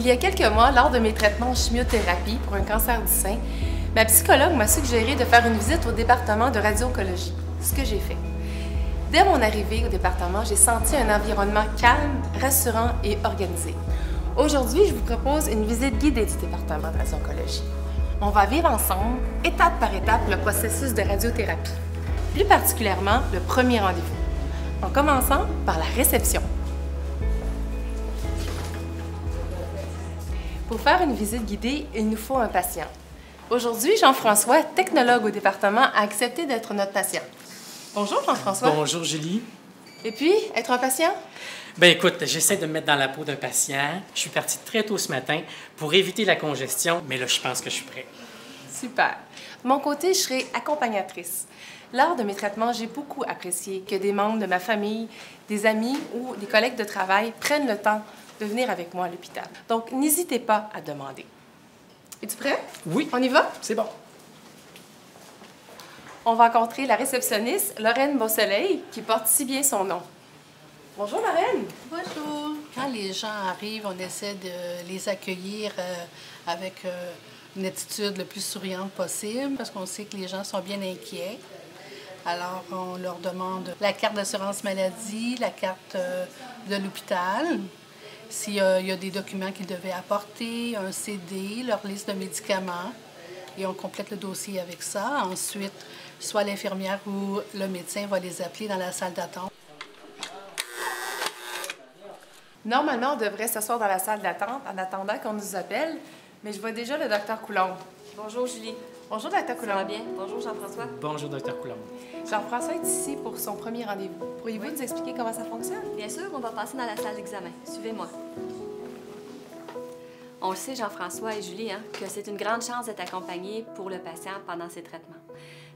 y a quelques mois, lors de mes traitements en chimiothérapie pour un cancer du sein, ma psychologue m'a suggéré de faire une visite au département de radio-oncologie, ce que j'ai fait. Dès mon arrivée au département, j'ai senti un environnement calme, rassurant et organisé. Aujourd'hui, je vous propose une visite guidée du département de radio-oncologie. On va vivre ensemble, étape par étape, le processus de radiothérapie, plus particulièrement le premier rendez-vous, en commençant par la réception. Pour faire une visite guidée, il nous faut un patient. Aujourd'hui, Jean-François, technologue au département, a accepté d'être notre patient. Bonjour Jean-François. Bonjour Julie. Et puis, être un patient? Ben écoute, j'essaie de me mettre dans la peau d'un patient. Je suis parti très tôt ce matin pour éviter la congestion, mais là, je pense que je suis prêt. Super. De mon côté, je serai accompagnatrice. Lors de mes traitements, j'ai beaucoup apprécié que des membres de ma famille, des amis ou des collègues de travail prennent le temps de venir avec moi à l'hôpital. Donc, n'hésitez pas à demander. Es-tu prêt? Oui. On y va? C'est bon. On va rencontrer la réceptionniste, Lorraine Beausoleil, qui porte si bien son nom. Bonjour, Lorraine. Bonjour. Quand les gens arrivent, on essaie de les accueillir avec une attitude le plus souriante possible parce qu'on sait que les gens sont bien inquiets. Alors, on leur demande la carte d'assurance maladie, la carte de l'hôpital, s'il y a des documents qu'ils devaient apporter, un CD, leur liste de médicaments, et on complète le dossier avec ça. Ensuite, soit l'infirmière ou le médecin va les appeler dans la salle d'attente. Normalement, on devrait s'asseoir dans la salle d'attente en attendant qu'on nous appelle, mais je vois déjà le docteur Coulombe. Bonjour Julie. Bonjour, docteur Coulombe. Ça va bien? Bonjour Jean-François. Bonjour, docteur Coulombe. Jean-François est ici pour son premier rendez-vous. Pourriez-vous nous expliquer comment ça fonctionne? Bien sûr, on va passer dans la salle d'examen. Suivez-moi. On le sait, Jean-François et Julie, que c'est une grande chance d'être accompagné pour le patient pendant ses traitements.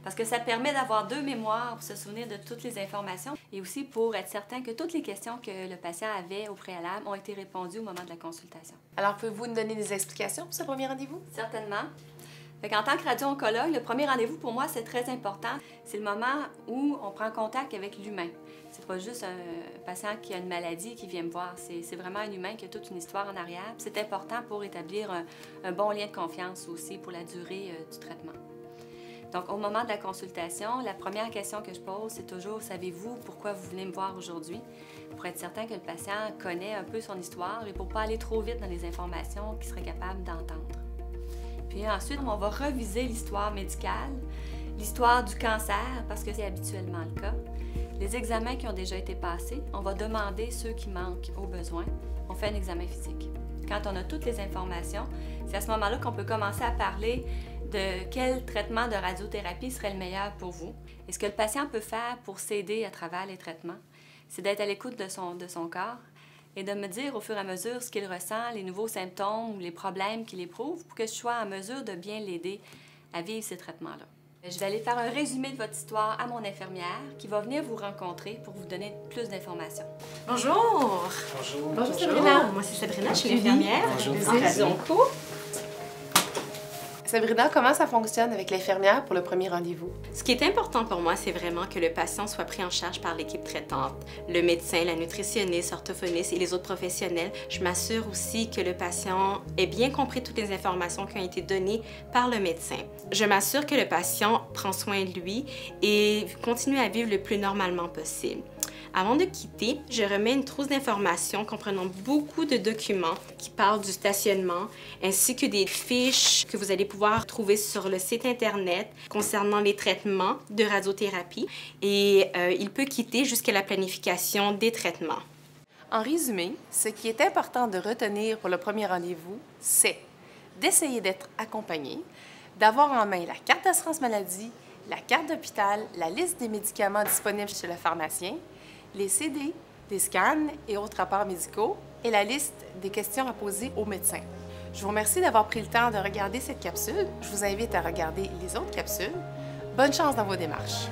Parce que ça permet d'avoir deux mémoires pour se souvenir de toutes les informations et aussi pour être certain que toutes les questions que le patient avait au préalable ont été répondues au moment de la consultation. Alors, pouvez-vous nous donner des explications pour ce premier rendez-vous? Certainement. En tant que radio-oncologue, le premier rendez-vous pour moi, c'est très important. C'est le moment où on prend contact avec l'humain. C'est pas juste un patient qui a une maladie qui vient me voir. C'est vraiment un humain qui a toute une histoire en arrière. C'est important pour établir un bon lien de confiance aussi pour la durée du traitement. Donc, au moment de la consultation, la première question que je pose, c'est toujours « Savez-vous pourquoi vous venez me voir aujourd'hui? » Pour être certain que le patient connaît un peu son histoire et pour ne pas aller trop vite dans les informations qu'il serait capable d'entendre. Puis ensuite, on va reviser l'histoire médicale, l'histoire du cancer, parce que c'est habituellement le cas, les examens qui ont déjà été passés. On va demander ceux qui manquent au besoin. On fait un examen physique. Quand on a toutes les informations, c'est à ce moment-là qu'on peut commencer à parler de quel traitement de radiothérapie serait le meilleur pour vous. Et ce que le patient peut faire pour s'aider à travers les traitements, c'est d'être à l'écoute de son corps et de me dire au fur et à mesure ce qu'il ressent, les nouveaux symptômes ou les problèmes qu'il éprouve pour que je sois en mesure de bien l'aider à vivre ces traitements-là. Je vais aller faire un résumé de votre histoire à mon infirmière qui va venir vous rencontrer pour vous donner plus d'informations. Bonjour! Bonjour. Bonjour, Sabrina. Moi, c'est Sabrina, je suis l'infirmière. Bonjour. En radio-onco. Sabrina, comment ça fonctionne avec l'infirmière pour le premier rendez-vous? Ce qui est important pour moi, c'est vraiment que le patient soit pris en charge par l'équipe traitante. Le médecin, la nutritionniste, orthophoniste et les autres professionnels. Je m'assure aussi que le patient ait bien compris toutes les informations qui ont été données par le médecin. Je m'assure que le patient prend soin de lui et continue à vivre le plus normalement possible. Avant de quitter, je remets une trousse d'informations comprenant beaucoup de documents qui parlent du stationnement, ainsi que des fiches que vous allez pouvoir trouver sur le site Internet concernant les traitements de radiothérapie. Et il peut quitter jusqu'à la planification des traitements. En résumé, ce qui est important de retenir pour le premier rendez-vous, c'est d'essayer d'être accompagné, d'avoir en main la carte d'assurance maladie, la carte d'hôpital, la liste des médicaments disponibles chez le pharmacien, les CD, des scans et autres rapports médicaux et la liste des questions à poser au médecin. Je vous remercie d'avoir pris le temps de regarder cette capsule. Je vous invite à regarder les autres capsules. Bonne chance dans vos démarches.